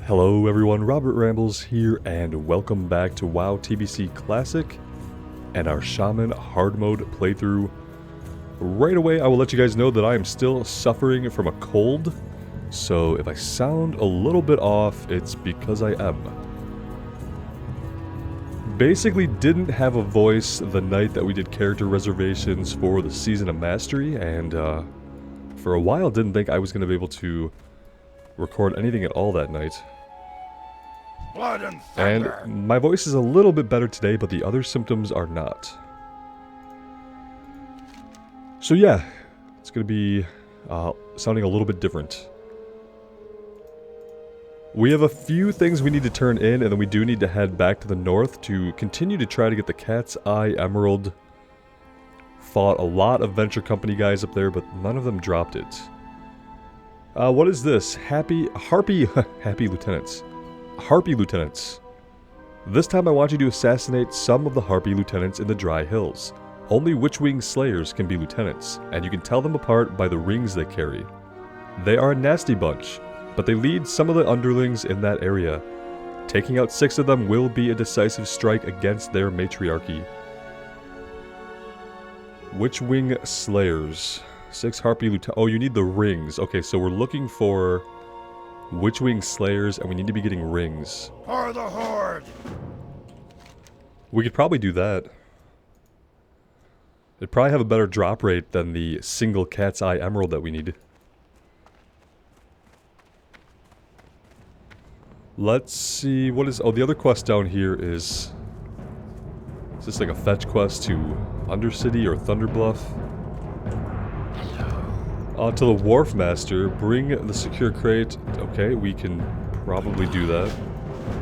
Hello everyone, Robert Rambles here, and welcome back to WoW TBC Classic and our Shaman Hardmode playthrough. Right away, I will let you guys know that I am still suffering from a cold, so if I sound a little bit off, it's because I am. Basically didn't have a voice the night that we did character reservations for the Season of Mastery, and for a while didn't think I was going to be able to record anything at all that night. And my voice is a little bit better today, but the other symptoms are not. So yeah, it's going to be sounding a little bit different. We have a few things we need to turn in, and then we do need to head back to the north to continue to try to get the Cat's Eye Emerald. Fought a lot of Venture Company guys up there, but none of them dropped it. What is this? Happy Lieutenants. Harpy Lieutenants. This time I want you to assassinate some of the Harpy Lieutenants in the Dry Hills. Only Witchwing Slayers can be lieutenants, and you can tell them apart by the rings they carry. They are a nasty bunch, but they lead some of the underlings in that area. Taking out 6 of them will be a decisive strike against their matriarchy. Witchwing Slayers. 6 Harpy Lieutenants. Oh, you need the rings. Okay, so we're looking for Witchwing Slayers, and we need to be getting rings. For the Horde! We could probably do that. It'd probably have a better drop rate than the single Cat's Eye Emerald that we need. Let's see, what is... Oh, the other quest down here is... Is this like a fetch quest to Undercity or Thunderbluff? To the Wharf Master, bring the secure crate. Okay, we can probably do that.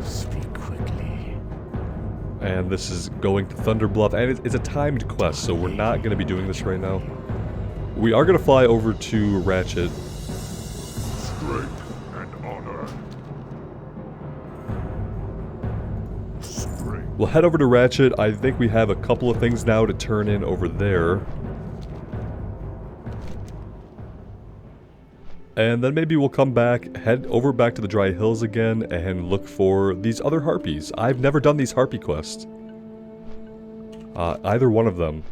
Speak quickly. And this is going to Thunderbluff, and it's a timed quest, so we're not going to be doing this right now. We are going to fly over to Ratchet. Strength and honor. Strength. We'll head over to Ratchet. I think we have a couple of things now to turn in over there. And then maybe we'll come back, head over back to the Dry Hills again, and look for these other Harpies. I've never done these Harpy quests. Either one of them.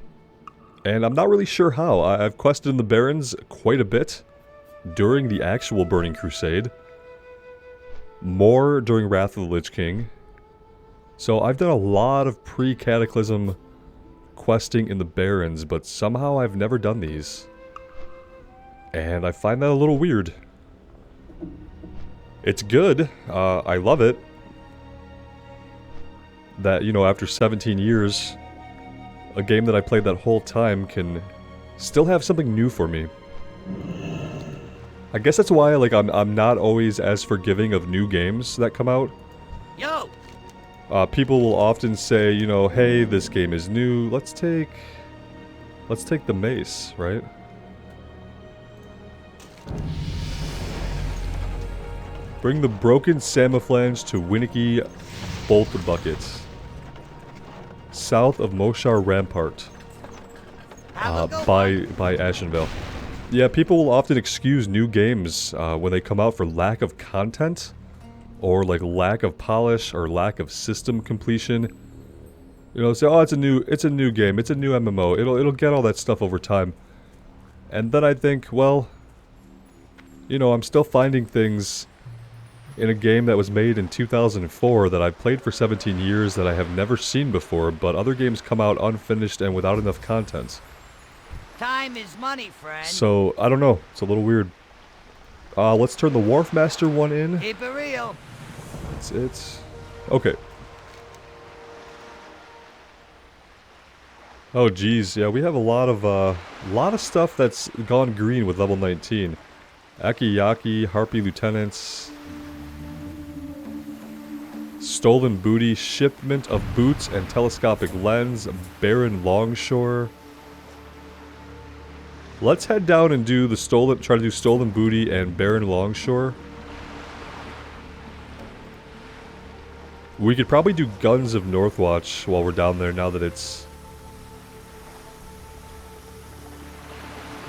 And I'm not really sure how. I've quested in the Barrens quite a bit during the actual Burning Crusade. More during Wrath of the Lich King. So I've done a lot of pre-Cataclysm questing in the Barrens, but somehow I've never done these. And I find that a little weird. It's good. I love it. That, you know, after 17 years, a game that I played that whole time can still have something new for me. I guess that's why, like, I'm not always as forgiving of new games that come out. Yo! People will often say, you know, hey, this game is new. Let's take the mace, right? Bring the broken Samaflange to Winnicky Bolt Bucket. South of Moshar Rampart. By Ashenvale. Yeah, people will often excuse new games when they come out for lack of content. Or like lack of polish or lack of system completion. You know, say, oh, it's a new game, it's a new MMO, it'll get all that stuff over time. And then I think, well, you know, I'm still finding things in a game that was made in 2004 that I've played for 17 years that I have never seen before, but other games come out unfinished and without enough content. Time is money, friend. So, I don't know. It's a little weird. Let's turn the Wharf Master one in. Keep it real. It's... Okay. Oh, geez. Yeah, we have a lot of stuff that's gone green with level 19. Akiyaki, Harpy Lieutenants, Stolen Booty, Shipment of Boots and Telescopic Lens, Baron Longshore. Let's head down and do the try to do Stolen Booty and Baron Longshore. We could probably do Guns of Northwatch while we're down there now that it's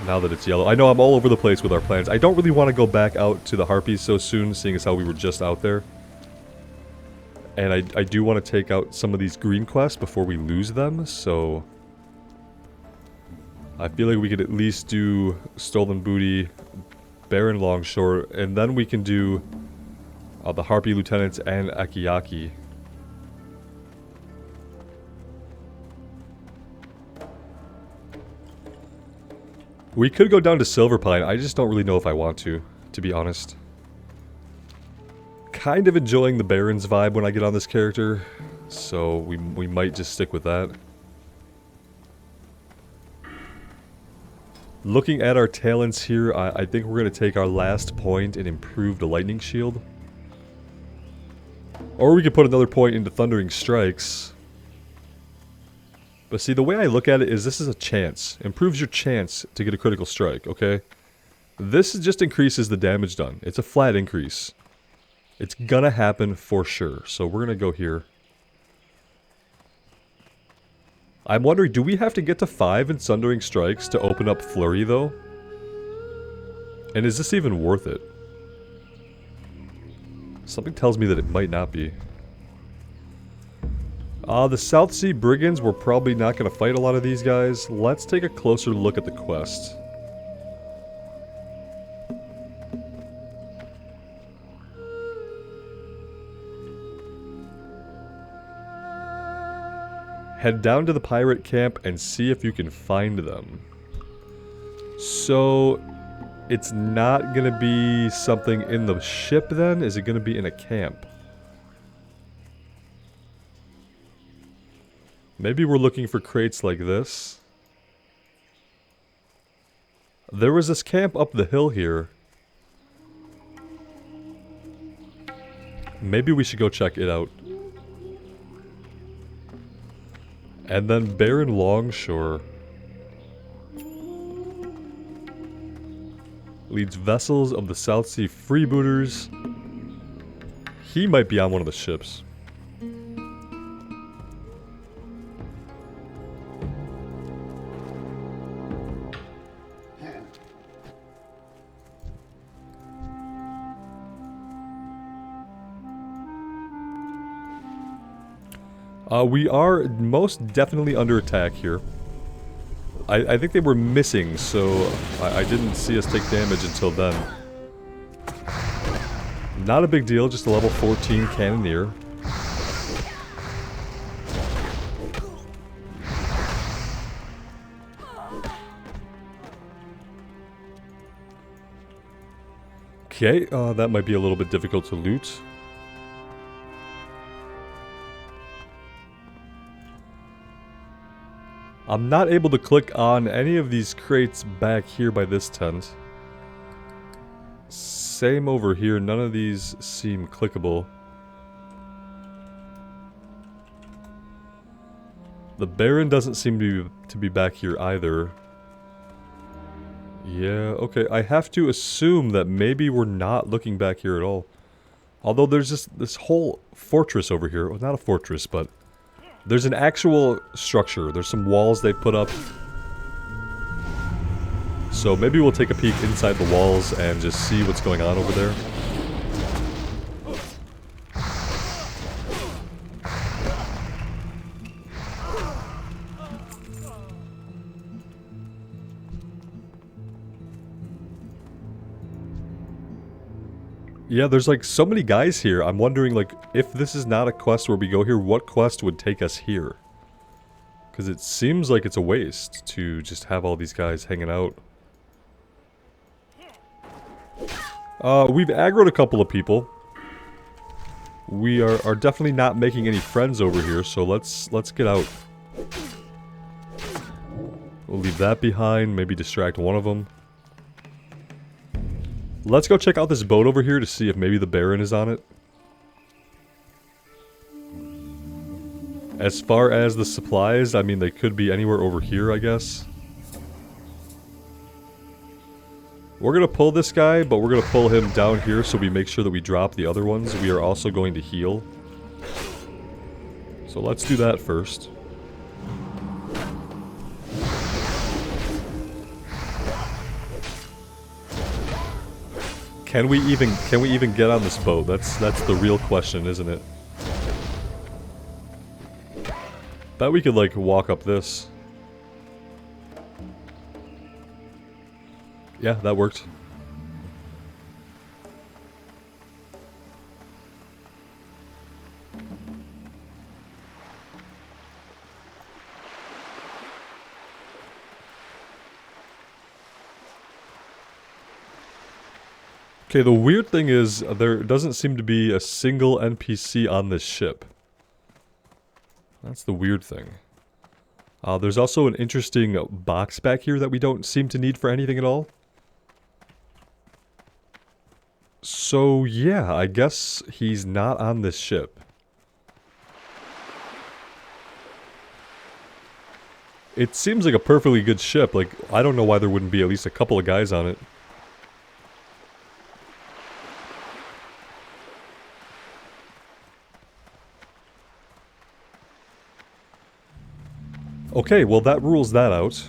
now that it's yellow. I know I'm all over the place with our plans. I don't really want to go back out to the Harpies so soon, seeing as how we were just out there. And I do want to take out some of these green quests before we lose them, so... I feel like we could at least do Stolen Booty, Baron Longshore, and then we can do the Harpy Lieutenants and Akiyaki. We could go down to Silverpine, I just don't really know if I want to be honest. Kind of enjoying the Baron's vibe when I get on this character, so we might just stick with that. Looking at our talents here, I think we're going to take our last point and improve the Lightning Shield. Or we could put another point into Thundering Strikes. But see, the way I look at it is this is a chance. Improves your chance to get a critical strike, okay? This just increases the damage done. It's a flat increase. It's gonna happen for sure. So we're gonna go here. I'm wondering, do we have to get to 5 in Thundering Strikes to open up Flurry, though? And is this even worth it? Something tells me that it might not be. The South Sea Brigands, we're probably not going to fight a lot of these guys. Let's take a closer look at the quest. Head down to the pirate camp and see if you can find them. So, it's not going to be something in the ship then? Is it going to be in a camp? Maybe we're looking for crates like this. There was this camp up the hill here. Maybe we should go check it out. And then Baron Longshore leads vessels of the South Sea Freebooters. He might be on one of the ships. We are most definitely under attack here. I think they were missing, so I didn't see us take damage until then. Not a big deal, just a level 14 Cannoneer. Okay, that might be a little bit difficult to loot. I'm not able to click on any of these crates back here by this tent. Same over here, none of these seem clickable. The Baron doesn't seem to be back here either. Yeah, okay, I have to assume that maybe we're not looking back here at all. Although there's just this whole fortress over here. Well, not a fortress, but there's an actual structure. There's some walls they put up. So maybe we'll take a peek inside the walls and just see what's going on over there. Yeah, there's like so many guys here. I'm wondering like if this is not a quest where we go here, what quest would take us here? Because it seems like it's a waste to just have all these guys hanging out. We've aggroed a couple of people. We are definitely not making any friends over here, so let's get out. We'll leave that behind, maybe distract one of them. Let's go check out this boat over here to see if maybe the Baron is on it. As far as the supplies, I mean, they could be anywhere over here, I guess. We're gonna pull this guy, but we're gonna pull him down here so we make sure that we drop the other ones. We are also going to heal. So let's do that first. Can we even get on this boat? That's the real question, isn't it? Bet we could like walk up this. Yeah, that worked. Okay, the weird thing is there doesn't seem to be a single NPC on this ship. That's the weird thing. There's also an interesting box back here that we don't seem to need for anything at all. So yeah, I guess he's not on this ship. It seems like a perfectly good ship. Like, I don't know why there wouldn't be at least a couple of guys on it. Okay, well that rules that out.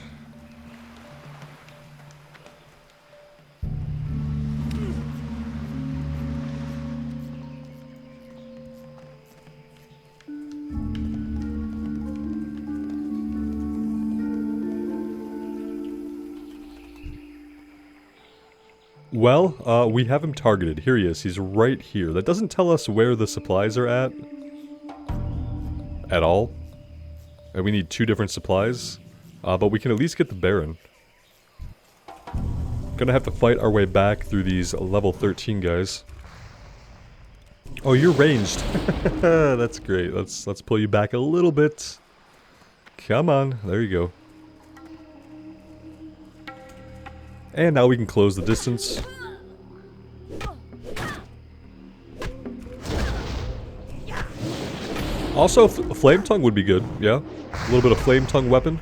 Well, we have him targeted. Here he is. He's right here. That doesn't tell us where the supplies are at all. And we need 2 different supplies. But we can at least get the Baron. Gonna have to fight our way back through these level 13 guys. Oh, you're ranged. That's great. Let's pull you back a little bit. Come on. There you go. And now we can close the distance. Also, Flame Tongue would be good, yeah? A little bit of Flame Tongue weapon.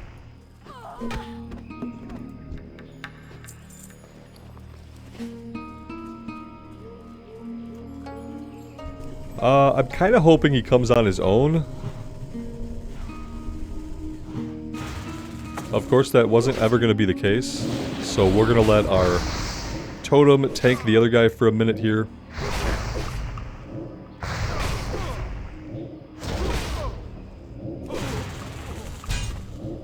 I'm kind of hoping he comes on his own. Of course, that wasn't ever going to be the case. So we're going to let our totem tank the other guy for a minute here.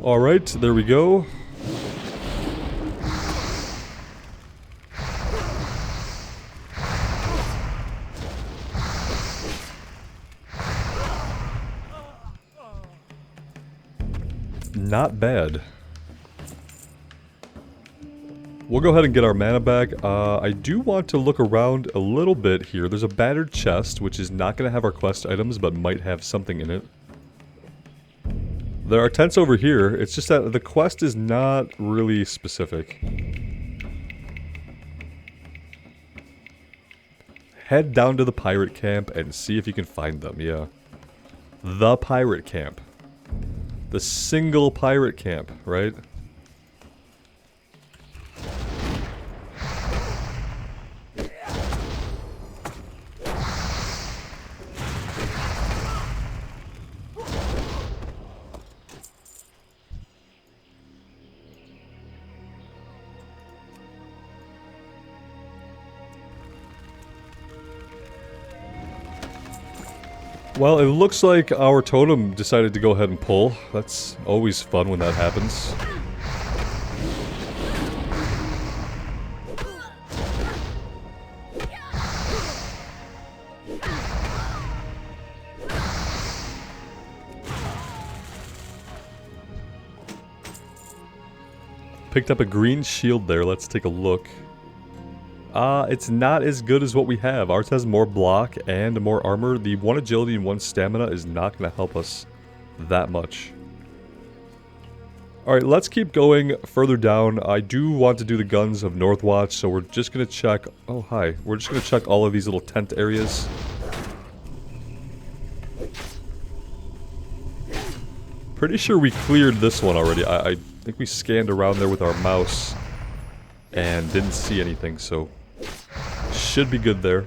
Alright, there we go. Not bad. We'll go ahead and get our mana back. I do want to look around a little bit here. There's a battered chest, which is not going to have our quest items, but might have something in it. There are tents over here. It's just that the quest is not really specific. Head down to the pirate camp and see if you can find them, yeah. The pirate camp. The single pirate camp, right? Well, it looks like our totem decided to go ahead and pull. That's always fun when that happens. Picked up a green shield there. Let's take a look. It's not as good as what we have. Ours has more block and more armor. The 1 agility and 1 stamina is not going to help us that much. Alright, let's keep going further down. I do want to do the guns of Northwatch, so we're just going to check... Oh, hi. We're just going to check all of these little tent areas. Pretty sure we cleared this one already. I think we scanned around there with our mouse and didn't see anything, so... Should be good there.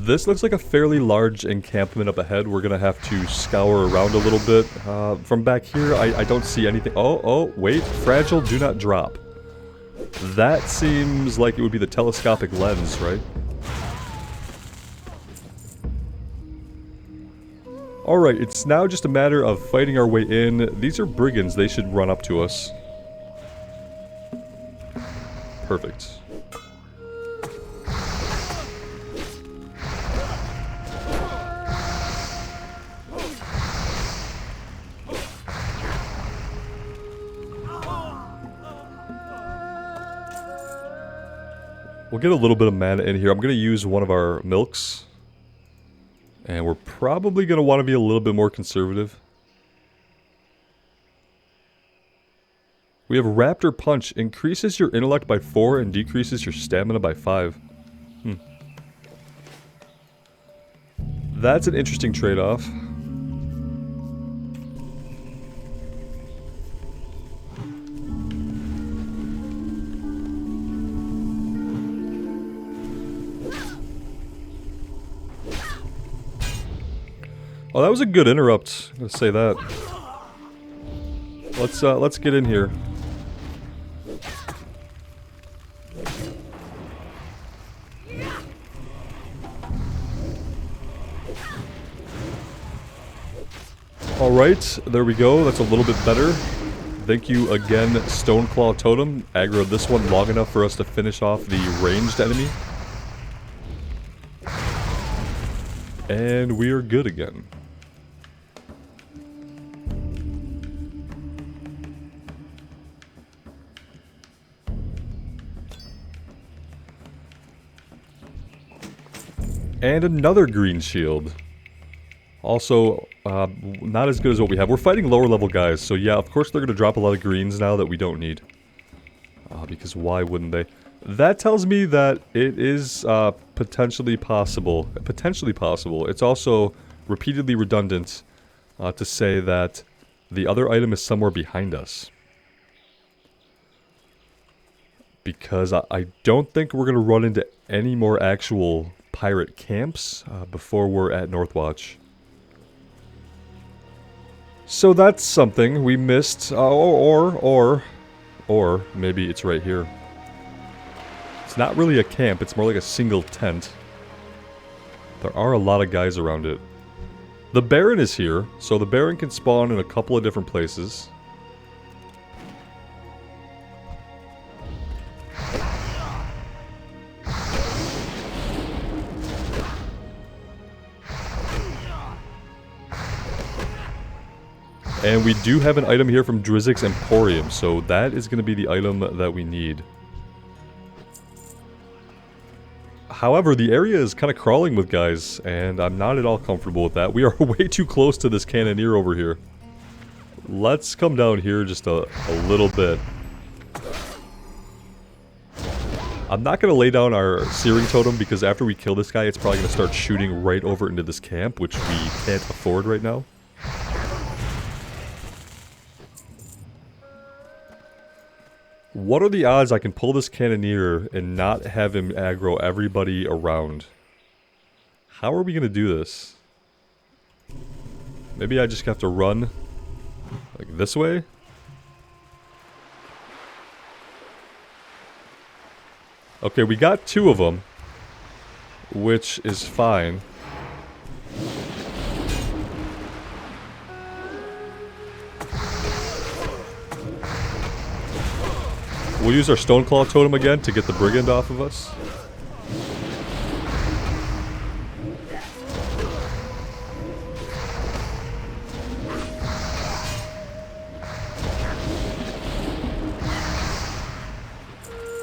This looks like a fairly large encampment up ahead. We're gonna have to scour around a little bit. From back here, I don't see anything. Oh, wait. Fragile, do not drop. That seems like it would be the telescopic lens, right? Alright, it's now just a matter of fighting our way in. These are brigands, they should run up to us. Perfect. We'll get a little bit of mana in here. I'm going to use one of our milks. And we're probably going to want to be a little bit more conservative. We have Raptor Punch. Increases your intellect by 4 and decreases your stamina by 5. That's an interesting trade-off. Oh, that was a good interrupt. I'm gonna say that. Let's get in here. Alright, there we go. That's a little bit better. Thank you again, Stoneclaw Totem. Aggroed this one long enough for us to finish off the ranged enemy. And we are good again. And another green shield. Also, not as good as what we have. We're fighting lower level guys, so yeah, of course they're going to drop a lot of greens now that we don't need. Because why wouldn't they? That tells me that it is potentially possible. Potentially possible. It's also repeatedly redundant to say that the other item is somewhere behind us. Because I don't think we're going to run into any more actual pirate camps before we're at Northwatch. So that's something we missed. Or maybe it's right here. It's not really a camp, it's more like a single tent. There are a lot of guys around it. The Baron is here, so the Baron can spawn in a couple of different places. And we do have an item here from Drizzik's Emporium, so that is going to be the item that we need. However, the area is kind of crawling with guys, and I'm not at all comfortable with that. We are way too close to this cannoneer over here. Let's come down here just a little bit. I'm not going to lay down our Searing Totem, because after we kill this guy, it's probably going to start shooting right over into this camp, which we can't afford right now. What are the odds I can pull this cannoneer and not have him aggro everybody around? How are we going to do this? Maybe I just have to run like this way? Okay, we got 2 of them, which is fine. We'll use our Stoneclaw Totem again to get the Brigand off of us.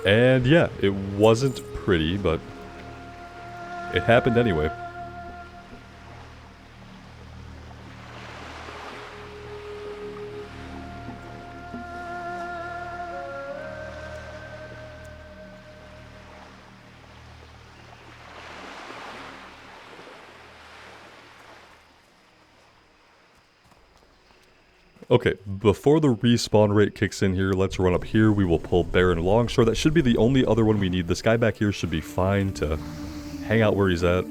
And yeah, it wasn't pretty, but it happened anyway. Okay, before the respawn rate kicks in here, let's run up here. We will pull Baron Longshore. That should be the only other one we need. This guy back here should be fine to hang out where he's at.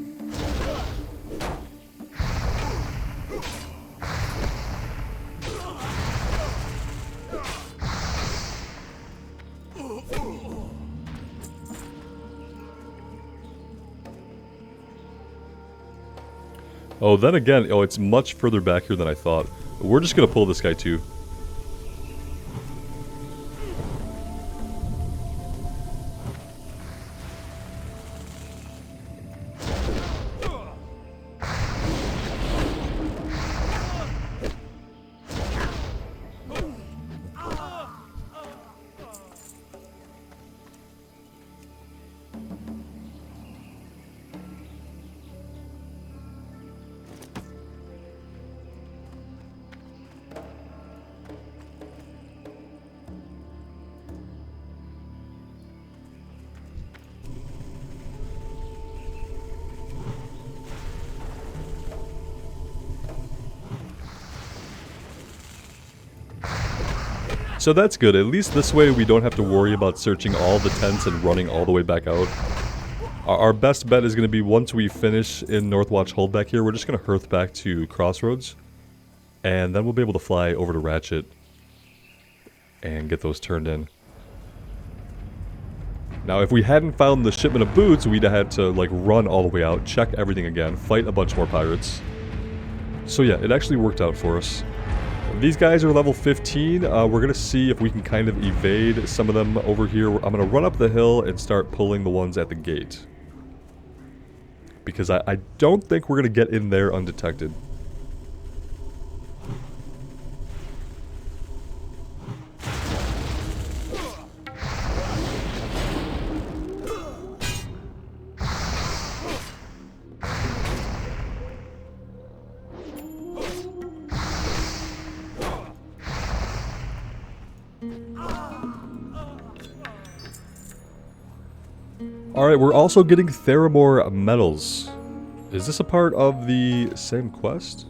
Oh, then again, oh, it's much further back here than I thought. We're just gonna pull this guy too. So that's good. At least this way we don't have to worry about searching all the tents and running all the way back out. Our best bet is going to be once we finish in Northwatch Holdback here, we're just going to hearth back to Crossroads. And then we'll be able to fly over to Ratchet and get those turned in. Now if we hadn't found the shipment of boots, we'd have had to like run all the way out, check everything again, fight a bunch more pirates. So yeah, it actually worked out for us. These guys are level 15. We're going to see if we can kind of evade some of them over here. I'm going to run up the hill and start pulling the ones at the gate. Because I don't think we're going to get in there undetected. Alright, we're also getting Theramore medals. Is this a part of the same quest?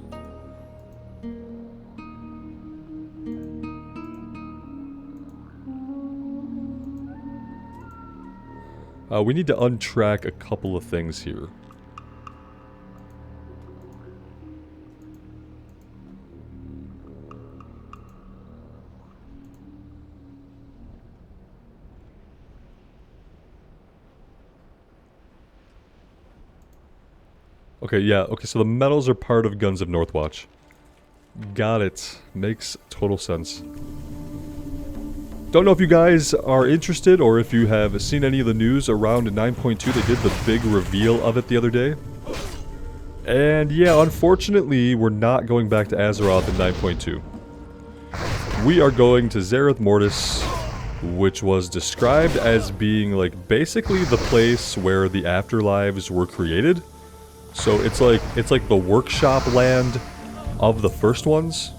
We need to untrack a couple of things here. Okay, yeah, okay, so the medals are part of Guns of Northwatch. Got it. Makes total sense. Don't know if you guys are interested or if you have seen any of the news around 9.2. They did the big reveal of it the other day. And yeah, unfortunately, we're not going back to Azeroth in 9.2. We are going to Zereth Mortis, which was described as being like basically the place where the afterlives were created. So it's like the workshop land of the first ones.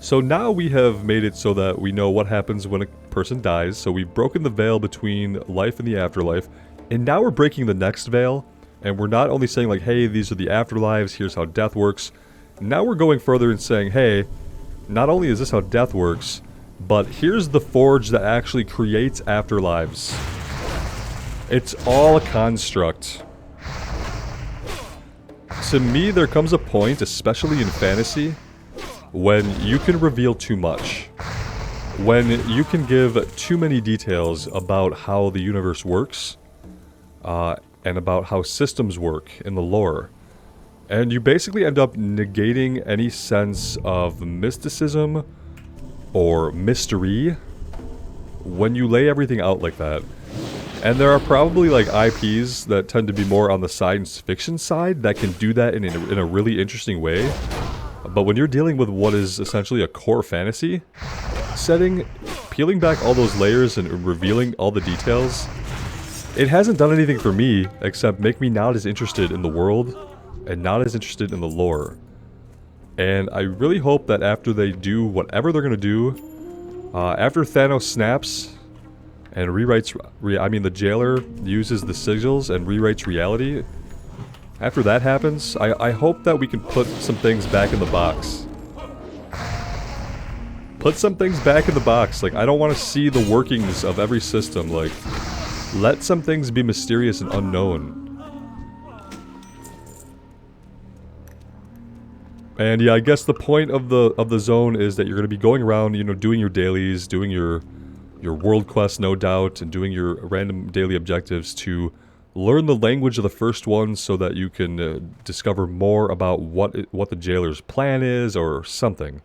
So now we have made it so that we know what happens when a person dies. So we've broken the veil between life and the afterlife. And now we're breaking the next veil. And we're not only saying like, hey, these are the afterlives, here's how death works. Now we're going further and saying, hey, not only is this how death works, but here's the forge that actually creates afterlives. It's all a construct. To me, there comes a point, especially in fantasy, when you can reveal too much. When you can give too many details about how the universe works, and about how systems work in the lore. And you basically end up negating any sense of mysticism or mystery when you lay everything out like that. And there are probably like IPs that tend to be more on the science fiction side that can do that in a really interesting way. But when you're dealing with what is essentially a core fantasy setting, peeling back all those layers and revealing all the details, it hasn't done anything for me except make me not as interested in the world and not as interested in the lore. And I really hope that after they do whatever they're gonna do, after Thanos snaps and rewrites, the jailer uses the sigils and rewrites reality. After that happens, I hope that we can put some things back in the box. Put some things back in the box. Like, I don't want to see the workings of every system. Like, let some things be mysterious and unknown. And yeah, I guess the point of the zone is that you're going to be going around, you know, doing your dailies, doing your world quest, no doubt, and doing your random daily objectives to Learn the language of the first one so that you can discover more about what the jailer's plan is or something.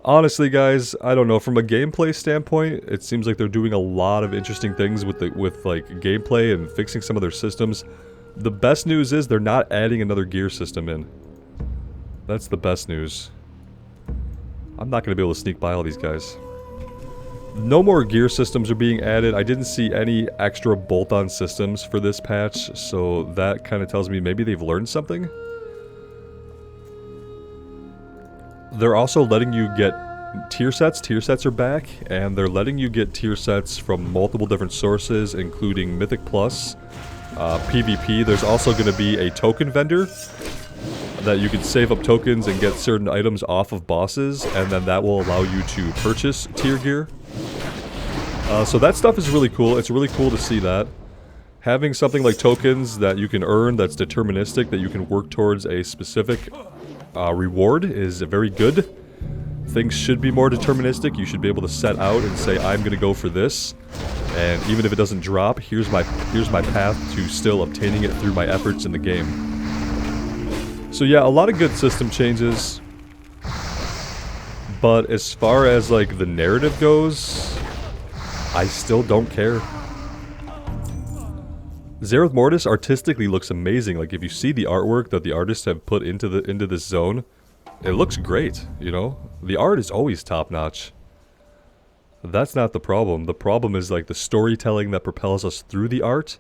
Honestly, guys, I don't know. From a gameplay standpoint, it seems like they're doing a lot of interesting things with like gameplay and fixing some of their systems. The best news is they're not adding another gear system in. That's the best news. I'm not going to be able to sneak by all these guys. No more gear systems are being added. I didn't see any extra bolt-on systems for this patch, so that kind of tells me maybe they've learned something. They're also letting you get tier sets. Tier sets are back, and they're letting you get tier sets from multiple different sources, including Mythic Plus, PvP. There's also going to be a token vendor that you can save up tokens and get certain items off of bosses, and then that will allow you to purchase tier gear. So that stuff is really cool. It's really cool to see that. Having something like tokens that you can earn that's deterministic, that you can work towards a specific reward is very good. Things should be more deterministic. You should be able to set out and say, I'm gonna go for this, and even if it doesn't drop, here's my path to still obtaining it through my efforts in the game. So yeah, a lot of good system changes, but as far as like the narrative goes, I still don't care. Zereth Mortis artistically looks amazing. Like if you see the artwork that the artists have put into this zone, it looks great, you know? The art is always top-notch. That's not the problem. The problem is like the storytelling that propels us through the art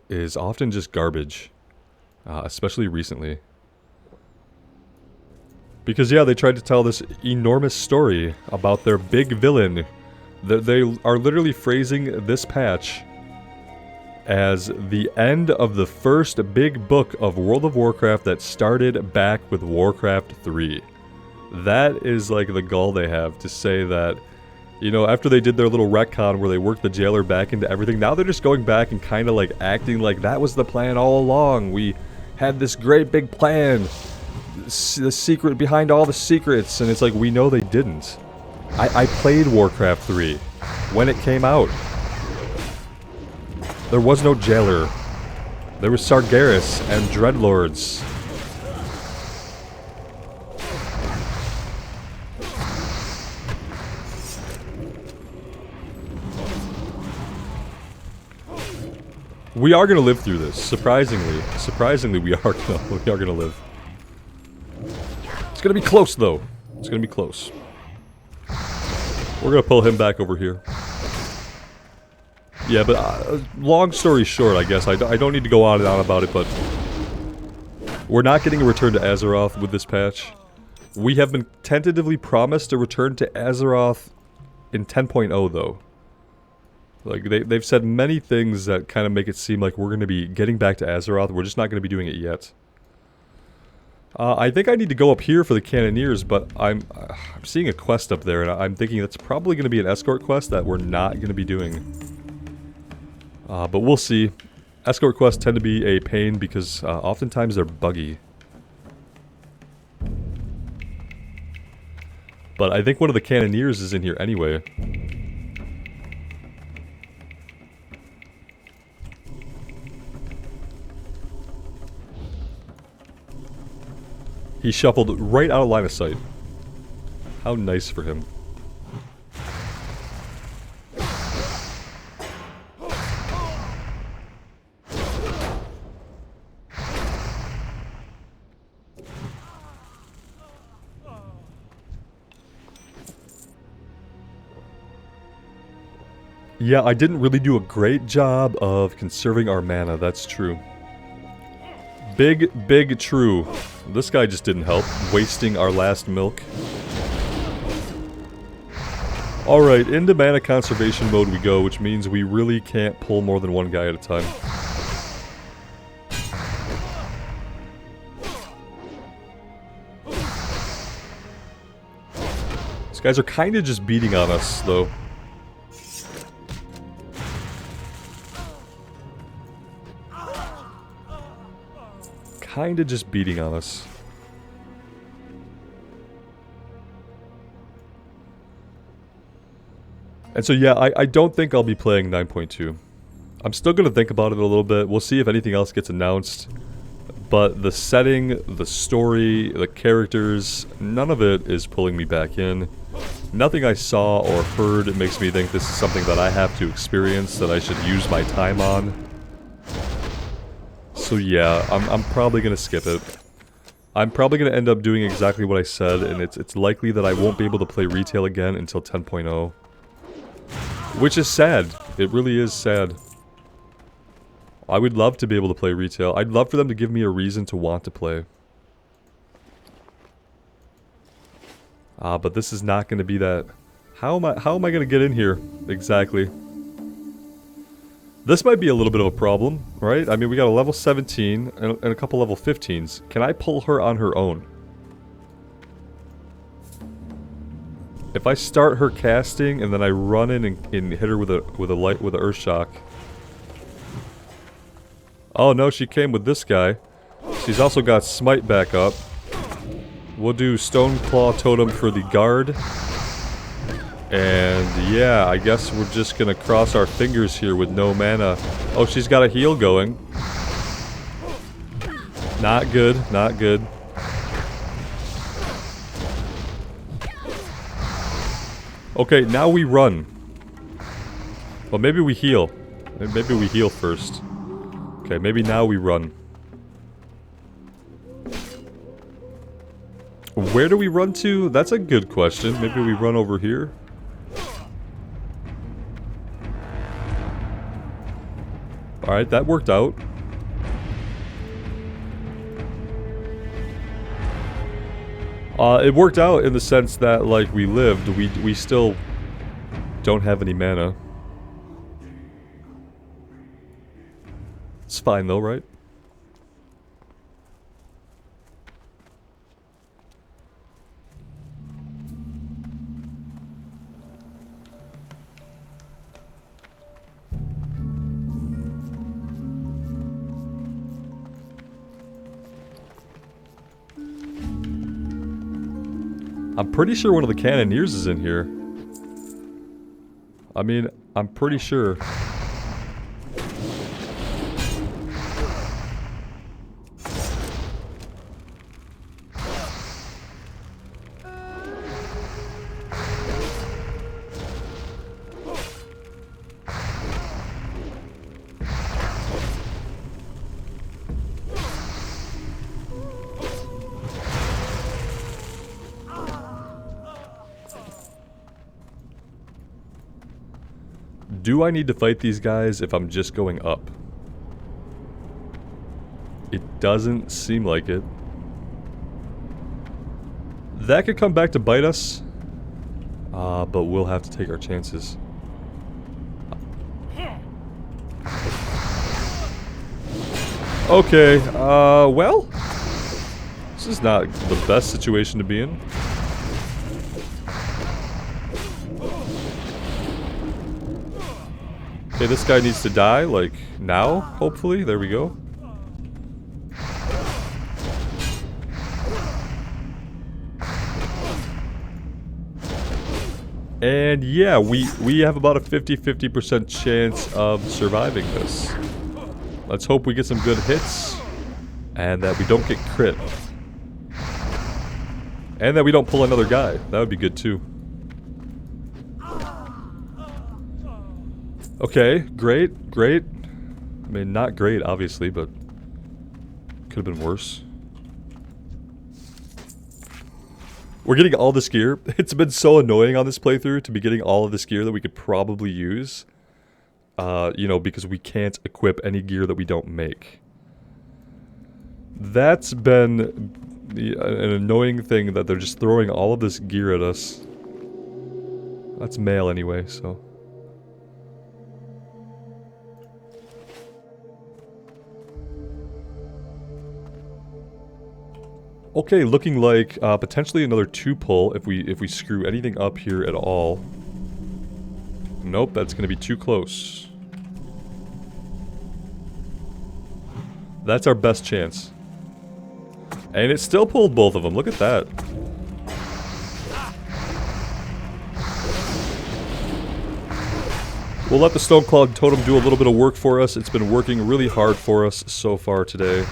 is often just garbage. Especially recently. Because yeah, they tried to tell this enormous story about their big villain. They are literally phrasing this patch as the end of the first big book of World of Warcraft that started back with Warcraft 3. That is like the gall they have to say that, you know, after they did their little retcon where they worked the jailer back into everything, now they're just going back and kind of like acting like that was the plan all along. We had this great big plan, the secret behind all the secrets, and it's like, we know they didn't. I played Warcraft 3 when it came out. There was no jailer. There was Sargeras and Dreadlords. We are gonna live through this. Surprisingly, we are gonna live. It's gonna be close though. It's gonna be close. We're gonna pull him back over here. Yeah, but long story short, I guess, I don't need to go on and on about it, but we're not getting a return to Azeroth with this patch. We have been tentatively promised a return to Azeroth in 10.0, though. Like, they've said many things that kind of make it seem like we're going to be getting back to Azeroth. We're just not going to be doing it yet. I think I need to go up here for the Cannoneers, but I'm seeing a quest up there, and I'm thinking that's probably going to be an escort quest that we're not going to be doing. But we'll see. Escort quests tend to be a pain because oftentimes they're buggy. But I think one of the Cannoneers is in here anyway. He shuffled right out of line of sight. How nice for him. Yeah, I didn't really do a great job of conserving our mana, that's true. Big true. This guy just didn't help, wasting our last milk. Alright, into mana conservation mode we go, which means we really can't pull more than one guy at a time. These guys are kind of just beating on us, though. Kinda just beating on us. And so yeah, I don't think I'll be playing 9.2. I'm still going to think about it a little bit. We'll see if anything else gets announced. But the setting, the story, the characters, none of it is pulling me back in. Nothing I saw or heard makes me think this is something that I have to experience, that I should use my time on. So yeah, I'm probably going to skip it. I'm probably going to end up doing exactly what I said, and it's likely that I won't be able to play retail again until 10.0. Which is sad. It really is sad. I would love to be able to play retail. I'd love for them to give me a reason to want to play. But this is not going to be that. How am I going to get in here? Exactly. This might be a little bit of a problem, right? I mean, we got a level 17 and a couple level 15s. Can I pull her on her own? If I start her casting and then I run in and hit her with a earth shock. Oh no, she came with this guy. She's also got smite back up. We'll do Stone Claw Totem for the guard. And yeah, I guess we're just gonna cross our fingers here with no mana. Oh, she's got a heal going. Not good, not good. Okay, now we run. Well, maybe we heal. Maybe we heal first. Okay, maybe now we run. Where do we run to? That's a good question. Maybe we run over here. Alright, that worked out. It worked out in the sense that, like, we lived. We still don't have any mana. It's fine though, right? I'm pretty sure one of the cannoneers is in here. I mean, I'm pretty sure. Do I need to fight these guys if I'm just going up? It doesn't seem like it. That could come back to bite us. But we'll have to take our chances. Okay, well, this is not the best situation to be in. Okay, this guy needs to die, like, now, hopefully. There we go. And yeah, we have about a 50% chance of surviving this. Let's hope we get some good hits, and that we don't get crit. And that we don't pull another guy. That would be good too. Okay, great, great. I mean, not great, obviously, but could have been worse. We're getting all this gear. It's been so annoying on this playthrough to be getting all of this gear that we could probably use. You know, because we can't equip any gear that we don't make. That's been an annoying thing, that they're just throwing all of this gear at us. That's mail anyway, so... Okay, looking like potentially another 2 pull if we screw anything up here at all. Nope, that's gonna be too close. That's our best chance. And it still pulled both of them, look at that. We'll let the Stoneclad Totem do a little bit of work for us. It's been working really hard for us so far today.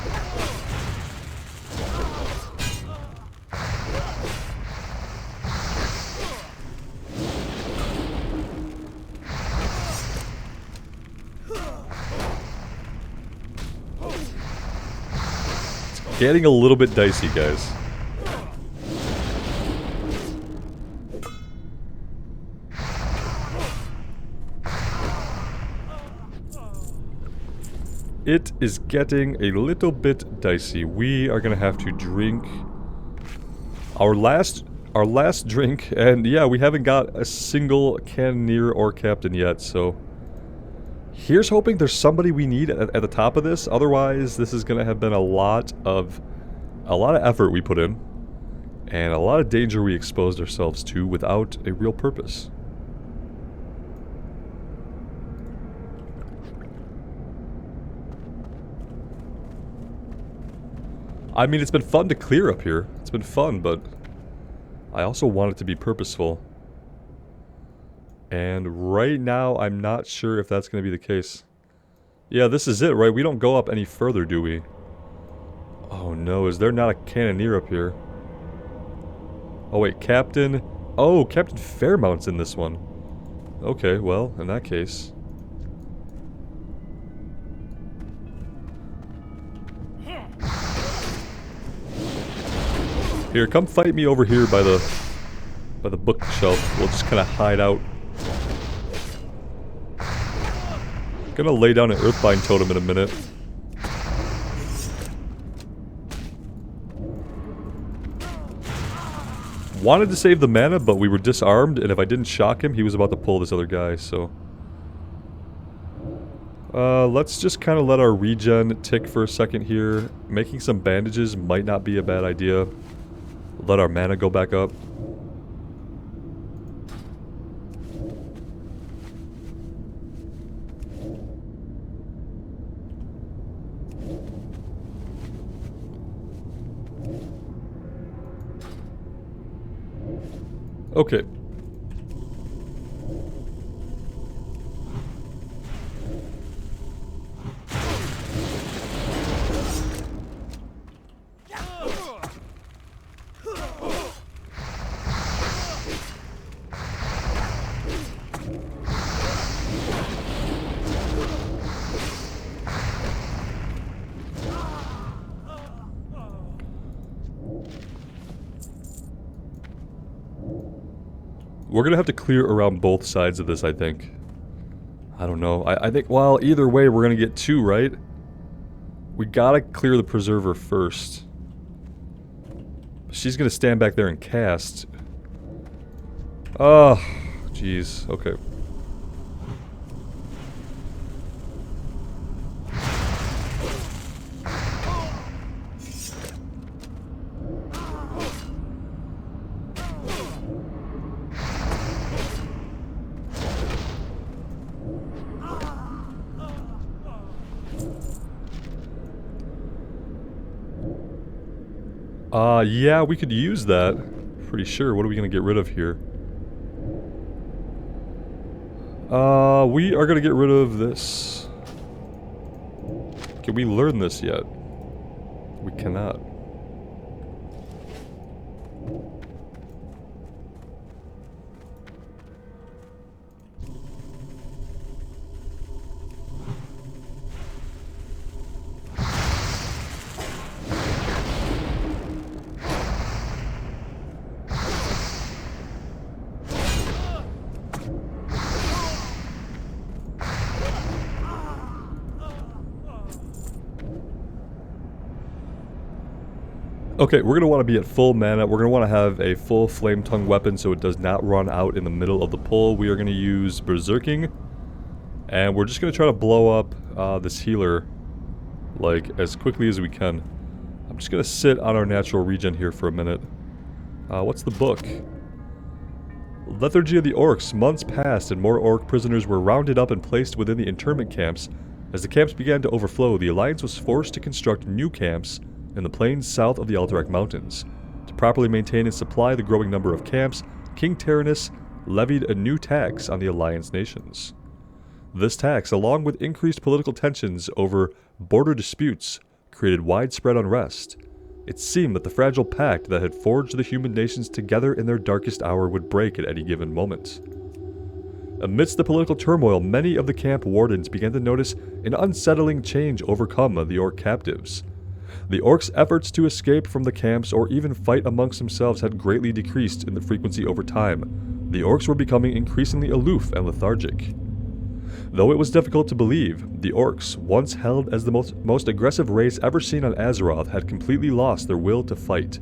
It's getting a little bit dicey, guys. It is getting a little bit dicey. We are gonna have to drink our last drink, and yeah, we haven't got a single cannoneer or captain yet, so here's hoping there's somebody we need at the top of this. Otherwise, this is gonna have been a lot of effort we put in, and a lot of danger we exposed ourselves to without a real purpose. I mean, it's been fun to clear up here. It's been fun, but I also want it to be purposeful. And right now, I'm not sure if that's going to be the case. Yeah, this is it, right? We don't go up any further, do we? Oh no, is there not a cannoneer up here? Oh wait, Captain... Oh, Captain Fairmount's in this one. Okay, well, in that case... Here, come fight me over here by the bookshelf. We'll just kind of hide out. Gonna lay down an Earthbind Totem in a minute. Wanted to save the mana, but we were disarmed, and if I didn't shock him, he was about to pull this other guy, so... let's just kind of let our regen tick for a second here. Making some bandages might not be a bad idea. Let our mana go back up. Okay. We're gonna have to clear around both sides of this, I think. I don't know. I think, well, either way, we're gonna get two, right? We gotta clear the Preserver first. She's gonna stand back there and cast. Oh, jeez. Okay. Yeah, we could use that. Pretty sure. What are we gonna get rid of here? We are gonna get rid of this. Can we learn this yet? We cannot. Okay, we're going to want to be at full mana. We're going to want to have a full Flame Tongue weapon so it does not run out in the middle of the pull. We are going to use Berserking. And we're just going to try to blow up this healer, like, as quickly as we can. I'm just going to sit on our natural regen here for a minute. What's the book? Lethargy of the Orcs. Months passed and more Orc prisoners were rounded up and placed within the internment camps. As the camps began to overflow, the Alliance was forced to construct new camps in the plains south of the Alterac Mountains. To properly maintain and supply the growing number of camps, King Tyrannus levied a new tax on the Alliance nations. This tax, along with increased political tensions over border disputes, created widespread unrest. It seemed that the fragile pact that had forged the human nations together in their darkest hour would break at any given moment. Amidst the political turmoil, many of the camp wardens began to notice an unsettling change overcome the orc captives. The orcs' efforts to escape from the camps or even fight amongst themselves had greatly decreased in the frequency over time. The orcs were becoming increasingly aloof and lethargic. Though it was difficult to believe, the orcs, once held as the most aggressive race ever seen on Azeroth, had completely lost their will to fight.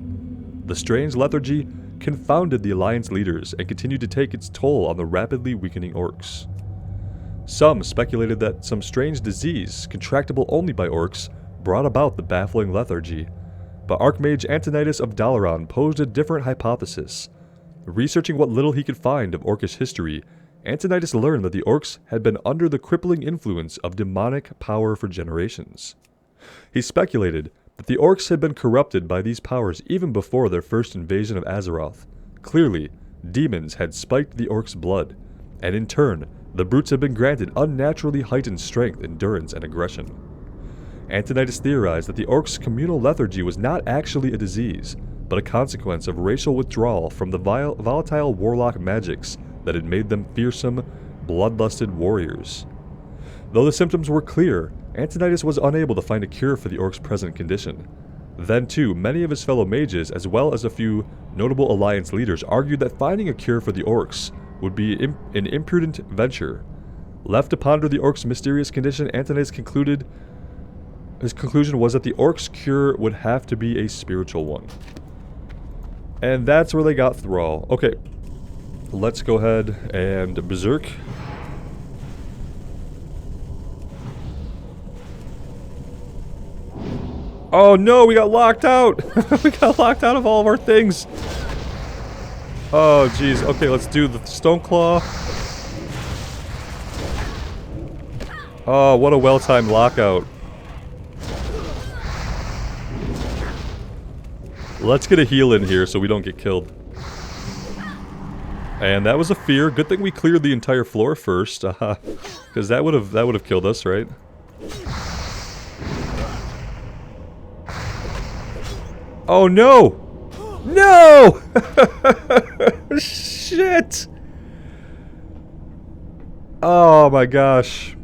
The strange lethargy confounded the Alliance leaders and continued to take its toll on the rapidly weakening orcs. Some speculated that some strange disease, contractable only by orcs, brought about the baffling lethargy, but Archmage Antonidas of Dalaran posed a different hypothesis. Researching what little he could find of orcish history, Antonidas learned that the orcs had been under the crippling influence of demonic power for generations. He speculated that the orcs had been corrupted by these powers even before their first invasion of Azeroth. Clearly, demons had spiked the orcs' blood, and in turn, the brutes had been granted unnaturally heightened strength, endurance, and aggression. Antonidas theorized that the orcs' communal lethargy was not actually a disease, but a consequence of racial withdrawal from the volatile warlock magics that had made them fearsome, bloodlusted warriors. Though the symptoms were clear, Antonidas was unable to find a cure for the orcs' present condition. Then too, many of his fellow mages, as well as a few notable Alliance leaders, argued that finding a cure for the orcs would be an imprudent venture. Left to ponder the orcs' mysterious condition, Antonidas his conclusion was that the orcs' cure would have to be a spiritual one. And that's where they got Thrall. Okay. Let's go ahead and berserk. Oh no, we got locked out! We got locked out of all of our things! Oh jeez, okay, let's do the Stone Claw. Oh, what a well-timed lockout. Let's get a heal in here so we don't get killed. And that was a fear. Good thing we cleared the entire floor first, because that would have killed us, right? Oh no! No! Shit! Oh my gosh.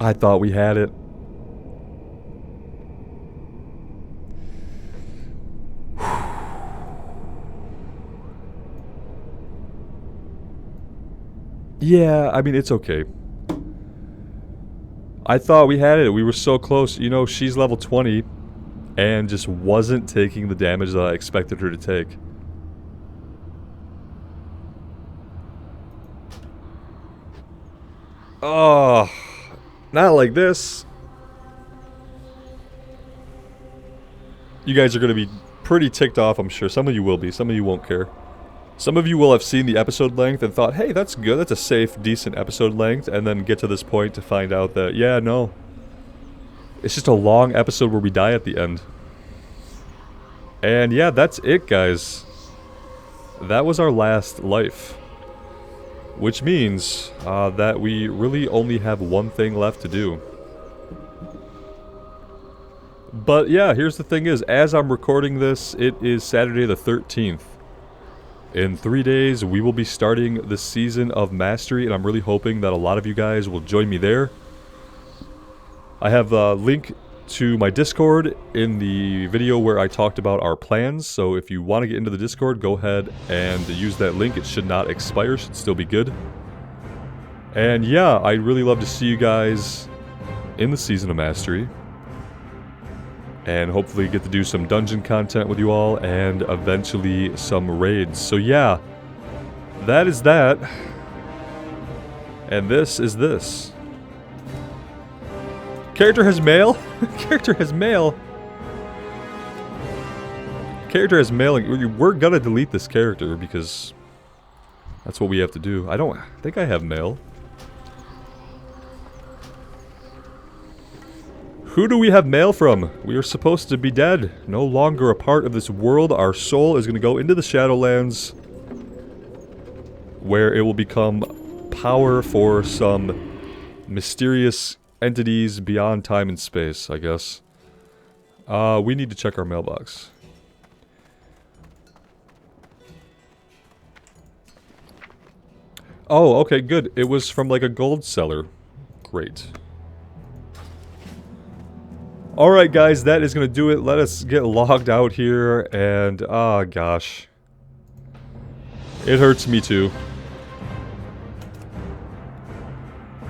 I thought we had it. Yeah, I mean, it's okay. I thought we had it. We were so close. You know, she's level 20 and just wasn't taking the damage that I expected her to take. Oh, not like this. You guys are going to be pretty ticked off, I'm sure. Some of you will be. Some of you won't care. Some of you will have seen the episode length and thought, hey, that's good, that's a safe, decent episode length, and then get to this point to find out that, yeah, no. It's just a long episode where we die at the end. And yeah, that's it, guys. That was our last life. Which means that we really only have one thing left to do. But yeah, here's the thing is, as I'm recording this, it is Saturday the 13th. In 3 days, we will be starting the season of Mastery, and I'm really hoping that a lot of you guys will join me there. I have a link to my Discord in the video where I talked about our plans, so if you want to get into the Discord, go ahead and use that link. It should not expire, should still be good. And yeah, I'd really love to see you guys in the season of Mastery. And hopefully get to do some dungeon content with you all, and eventually some raids. So yeah, that is that. And this is this. Character has mail? Character has mail? Character has mailing. We're gonna delete this character because that's what we have to do. I don't think I have mail. Who do we have mail from? We are supposed to be dead. No longer a part of this world. Our soul is going to go into the Shadowlands, where it will become power for some mysterious entities beyond time and space, I guess. We need to check our mailbox. Oh, okay, good. It was from like a gold seller. Great. Alright guys, that is going to do it. Let us get logged out here and... ah, gosh. It hurts me too.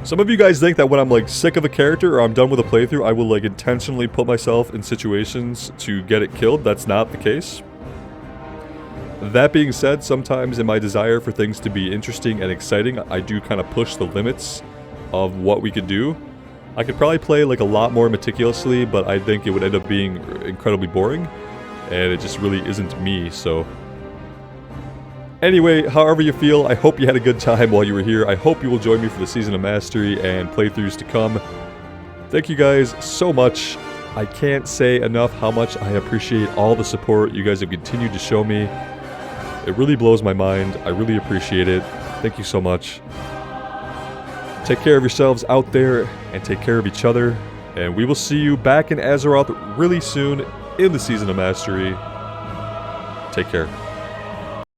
Some of you guys think that when I'm like sick of a character or I'm done with a playthrough, I will like intentionally put myself in situations to get it killed. That's not the case. That being said, sometimes in my desire for things to be interesting and exciting, I do kind of push the limits of what we could do. I could probably play like a lot more meticulously, but I think it would end up being incredibly boring. And it just really isn't me, so... Anyway, however you feel, I hope you had a good time while you were here. I hope you will join me for the Season of Mastery and playthroughs to come. Thank you guys so much. I can't say enough how much I appreciate all the support you guys have continued to show me. It really blows my mind. I really appreciate it. Thank you so much. Take care of yourselves out there and take care of each other. And we will see you back in Azeroth really soon in the Season of Mastery. Take care.